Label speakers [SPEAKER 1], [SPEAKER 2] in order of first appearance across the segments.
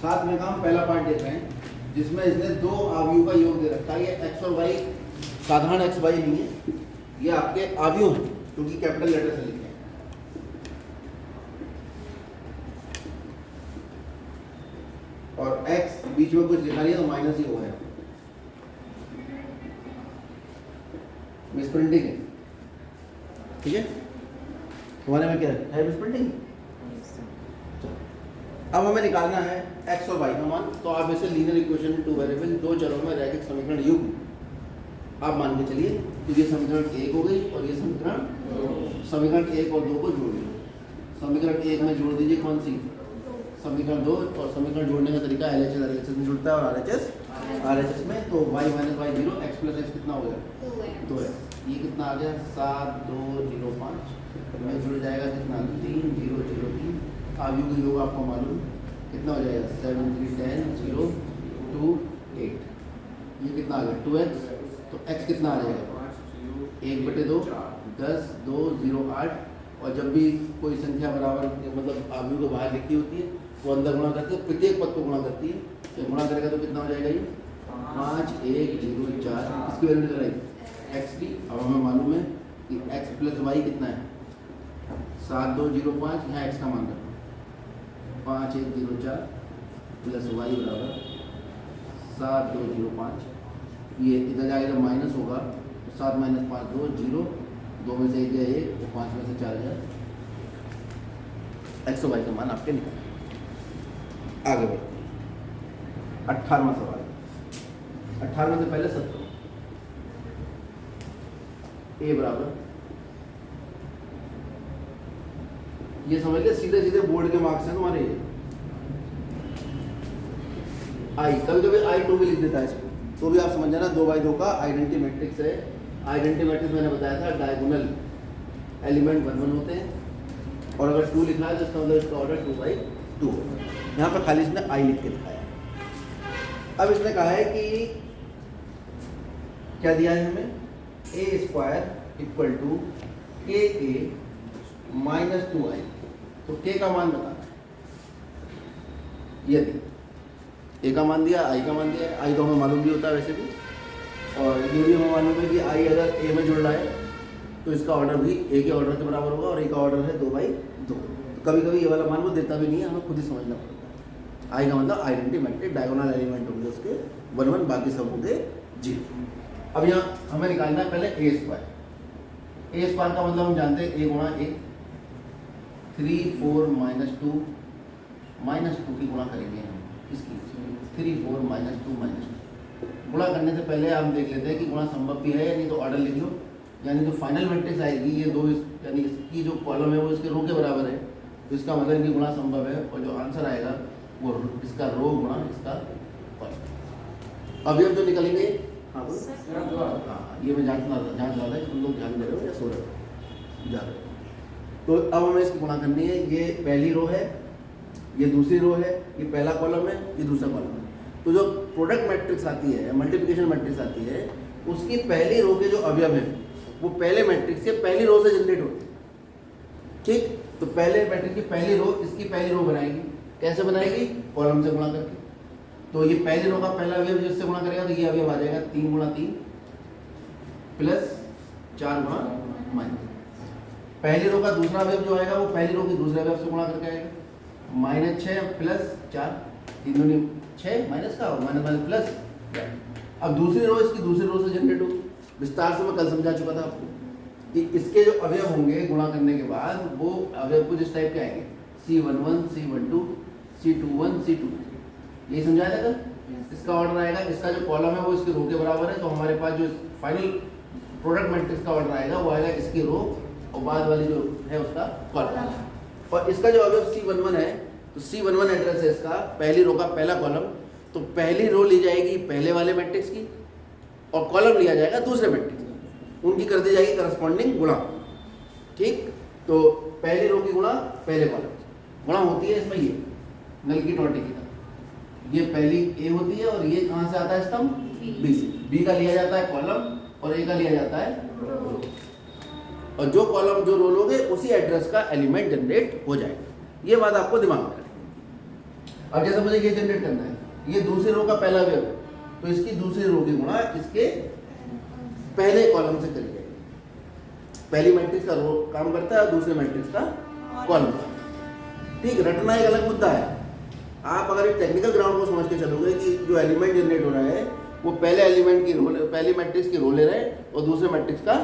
[SPEAKER 1] सातवें काम पहला पार्ट देख रहे हैं जिसमें इसने दो अवयवों का योग दे रखा है। ये एक्स और वाई साधारण एक्स वाई नहीं है, ये आपके अवयव हैं क्योंकि कैपिटल लेटर से लिखे हैं। और एक्स बीच में कुछ लिखा नहीं है तो माइनस ही वो है, मिसप्रिंटिंग है। ठीक है, तुम्हारे में क्या है मिसप्रिंटिंग। अब हमें निकालना है एक्स और वाई का मान, तो आप इसे लीनियर इक्वेशन टू वेरिएबल दो चरों में रैखिक समीकरण युग्म आप मान के चलिए। तो ये समीकरण एक हो गई और ये समीकरण एक और दो को जोड़ लीजिए। समीकरण एक में जोड़ दीजिए कौन सी, समीकरण दो, और समीकरण जोड़ने का तरीका LHS में जुड़ता है और RHS में। तो y minus Y zero, X plus X कितना हो गया 2x। ये कितना आ गया 7205 में जुड़ जाएगा कितना 3003। अवयव का योग आपको मालूम कितना हो जाएगा 7 3 10 0 2 8। ये कितना आ गया 2x। तो x कितना आ जाएगा 1/2 10 2 0 8। और जब भी कोई संख्या बराबर मतलब अवयव को बाहर लिखी होती है वो अंदर गुणा करती है, प्रत्येक पद को गुणा करती है। तो गुणा करेगा तो कितना हो जाएगा ये 5 1 0 4। इसकी वैल्यू निकल आएगी x की। अब हमें मालूम है कि x प्लस वाई कितना है 7205। यहाँ x का मान रखो 5104 प्लस वाई बराबर 7205। ये इधर जाएगा माइनस होगा तो 7 माइनस 5 2 0, 2 में से 1 गया 1 तो 5 में से 4 गया। एक्स और वाई का मान आपके निकल। आगे बढ़ते हैं 18वां सवाल। 18वें से पहले 17 ए बराबर, ये समझ लिया सीधे सीधे बोर्ड के मार्क्स हैं तुम्हारे। आई कभी कभी I2 भी लिख देता है इसको, तो भी आप समझ जाना 2/2 का आइडेंटिटी मैट्रिक्स है। आइडेंटिटी मैट्रिक्स मैंने बताया था डायगोनल एलिमेंट 1 1 होते हैं, और अगर 2 लिखा है तो इसका मतलब इसका ऑर्डर 2/2। यहाँ पर खाली इसने I लिख के दिखाया। अब इसने कहा है कि क्या दिया है हमें a² = KA - 2i। तो k का मान बताना है। यदि a का मान दिया, i का मान दिया, i तो हमें मालूम भी होता है वैसे भी, और ये भी हमें मालूम है कि i अगर a में जुड़ रहा है तो इसका ऑर्डर भी a के ऑर्डर के बराबर होगा, और a का ऑर्डर है 2/2। तो कभी कभी ये वाला मान वो देता भी नहीं है, हमें खुद ही समझना पड़ता है। i का मतलब आइडेंटिटी मैट्रिक्स, डायगोनल एलिमेंट होंगे उसके 1 1, बाकी सब होंगे 0। अब यहाँ हमें निकालना है पहले a²। a² का मतलब हम जानते हैं a गुणा a, 3 4 - 2 -2 की गुणा करेंगे हम इसकी 3 4 - 2 -2। गुणा करने से पहले हम देख लेते हैं कि गुणा संभव भी है या नहीं। तो ऑर्डर लिख लो, यानी जो फाइनल मैट्रिक्स आएगी ये दो यानी इसकी जो कॉलम है वो इसके रो के बराबर है, तो इसका मतलब कि गुणा संभव है। और जो आंसर आएगा वो इसका रो गुणा इसका कॉलम। अवयव जो निकलेंगे, हाँ ये मैं जांच रहा था कि तुम लोग ध्यान दे रहे हो या सो रहे हो जा रहे हो। तो अब हमें इसकी गुणा करनी है। ये पहली रो है, ये दूसरी रो है, ये पहला कॉलम है, ये दूसरा कॉलम है। तो जो प्रोडक्ट मैट्रिक्स आती है, मल्टीप्लिकेशन मैट्रिक्स आती है, उसकी पहली रो के जो अवयव है वो पहले मैट्रिक्स के पहली रो से जनरेट होते हैं। ठीक, तो पहले मैट्रिक्स की पहली रो इसकी पहली रो बनाएगी। कैसे बनाएगी? कॉलम से गुणा करके। तो ये पहली रो का पहला अवयव जिससे गुणा करेगा तो ये अवयव आ जाएगा 3 × 3 प्लस 4 × -। पहली रो का दूसरा अवयव जो आएगा वो पहली रो की दूसरे अवयव से गुणा करके आएगा -6 प्लस 4, 3 दूनी 6 माइनस का माइनस प्लस। अब दूसरी रो इसकी दूसरी रो से जनरेट होगी। विस्तार से मैं कल समझा चुका था आपको कि इसके जो अवयव होंगे गुणा करने के बाद वो अवयव कुछ इस टाइप के आएंगे C11 C12 C21 C23। यही समझाया था कल। इसका ऑर्डर आएगा, इसका जो कॉलम है वो इसके रो के बराबर है, तो हमारे पास जो फाइनल प्रोडक्ट मैट्रिक्स का ऑर्डर आएगा वो आएगा इसकी रो और बाद वाली जो है उसका कॉलम। और इसका जो अवयव C11 है तो C11 एड्रेस है इसका, पहली रो का पहला कॉलम। तो पहली रो ली जाएगी पहले वाले मैट्रिक्स की और कॉलम लिया जाएगा दूसरे मैट्रिक्स की, उनकी कर दी जाएगी करस्पॉन्डिंग गुणा। ठीक, तो पहली रो की गुणा पहले कॉलम गुणा होती है इसमें ये नल की टोटी की तरह। ये पहली ए होती है और ये कहाँ से आता है स्तंभ बी से। बी का लिया जाता है कॉलम और ए का लिया जाता है रो। और जो कॉलम जो रो लोगे उसी एड्रेस का एलिमेंट जनरेट हो जाएगा। ये बात आपको दिमाग में रखनी। अब जैसे मुझे ये जनरेट करना है, ये दूसरी रो का पहला वेव है, तो इसकी दूसरी रो की गुणा इसके पहले कॉलम से करी जाएगी। पहली मैट्रिक्स का रो काम करता है, दूसरे मैट्रिक्स का कॉलम का। ठीक, रटना एक अलग मुद्दा है। आप अगर एक टेक्निकल ग्राउंड को समझ के चलोगे कि जो एलिमेंट जनरेट हो रहा है वो पहले एलिमेंट की रो, पहली मैट्रिक्स की रो ले रहे हैं और दूसरे मैट्रिक्स का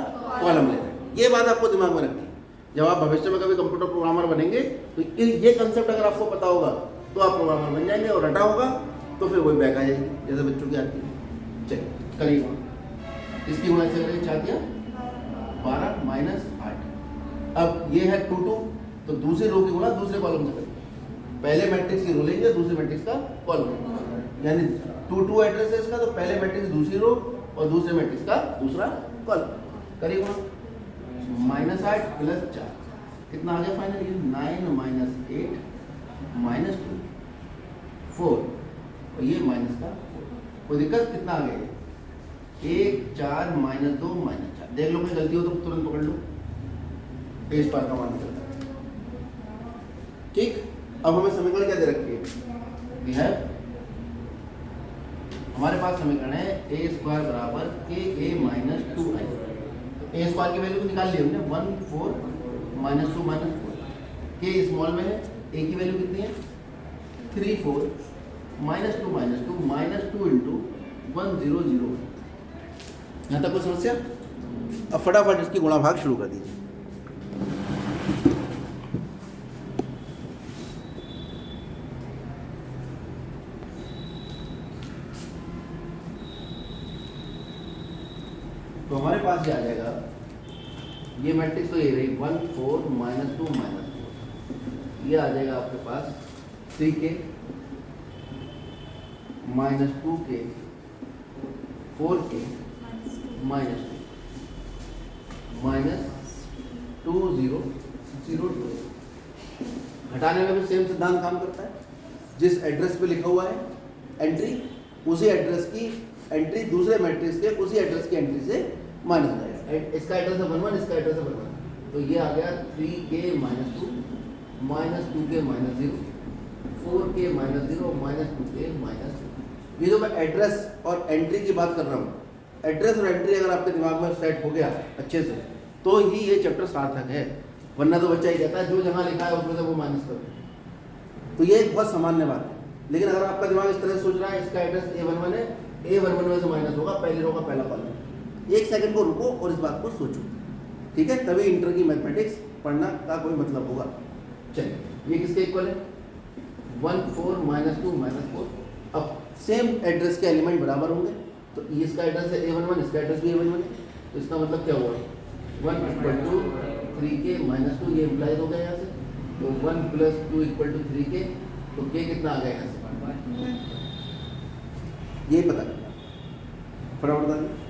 [SPEAKER 1] कॉलम ले रहे हैं, ये बात आपको दिमाग में रखनी है। जब आप भविष्य में कभी कंप्यूटर प्रोग्रामर बनेंगे तो ये कंसेप्ट अगर आपको पता होगा तो आप प्रोग्रामर बन जाएंगे, और रटा होगा तो फिर वही बैक आ जाएगी जैसे बच्चों की आती है। चलिए करिए, इसकी गुणा से करें, क्या किया 12 माइनस 8। अब ये है 2 2, तो दूसरी रो की गुणा दूसरे कॉलम से करेंगे। पहले मैट्रिक्स की रो लेंगे, दूसरे मैट्रिक्स का कॉलम, यानी 2 2 एड्रेस है इसका, तो पहले मैट्रिक्स दूसरी रो और दूसरे मैट्रिक्स का दूसरा कॉलम। करिए गुणा, माइनस 8 प्लस 4 कितना आ गया फाइनली 9 माइनस 8 माइनस 2 4, और ये माइनस का 4। कोई दिक्कत? कितना आ गया 1 4 माइनस 2 माइनस 4। देख लो कोई गलती हो तो तुरंत पकड़ लो, इस पार का मान चलता है। ठीक, अब हमें समीकरण क्या दे रखी है, वी हैव, हमारे पास समीकरण है ए स्क्वायर बराबर के ए माइनस 2i। ए स्क्वायर की वैल्यू को निकाल ली हमने 1 4 माइनस 2 माइनस 4। के स्मॉल में है, ए की वैल्यू कितनी है 3 4 माइनस 2 माइनस 2 इंटू 1 0 0। यहाँ तक कोई समस्या? अब फटाफट इसकी गुणा भाग शुरू कर दीजिए। तो हमारे पास ये आ जाएगा, ये मैट्रिक्स तो ये रही 1 4 माइनस 2 माइनस 4, ये आ जाएगा आपके पास 3k minus 2k 4k minus 2 minus 2 0 0 2। हटाने में भी सेम सिद्धांत काम करता है। जिस एड्रेस पे लिखा हुआ है एंट्री, उसी एड्रेस की एंट्री दूसरे मैट्रिक्स के उसी एड्रेस की एंट्री से माइनस हो जाएगा। इसका एड्रेस है 1 1, इसका एड्रेस है 1 1, तो ये आ गया 3k minus 2 minus 2k minus 0 4k minus 0 minus 2k minus 2। ये जो मैं एड्रेस और एंट्री की बात कर रहा हूँ, एड्रेस और एंट्री अगर आपके दिमाग में सेट हो गया अच्छे से तो ही ये चैप्टर सार्थक है, वरना तो बच्चा ही कहता है जो जहाँ लिखा है उसमें से वो माइनस करो। तो ये एक बहुत सामान्य बात है। लेकिन अगर आपका दिमाग इस तरह से सोच रहा है इसका एड्रेस A11 है, A11 में से माइनस होगा पहली रो का पहला कॉलम, एक सेकंड को रुको और इस बात को सोचो, ठीक है? तभी इंटर की मैथमेटिक्स पढ़ना का कोई मतलब होगा। चलिए, ये किसके इक्वल है 1 4 माइनस 2 माइनस 4। अब सेम एड्रेस के एलिमेंट बराबर होंगे, तो इसका एड्रेस है A11, इसका एड्रेस भी A11, तो इसका मतलब क्या हुआ 1 इक्वल टू 3k माइनस 2, ये इम्प्लाइज हो गया यहाँ से, तो 1 प्लस 2 इक्वल टू 3k, तो k कितना आ गया यहाँ से, ये पता करना फटाफट बता दें।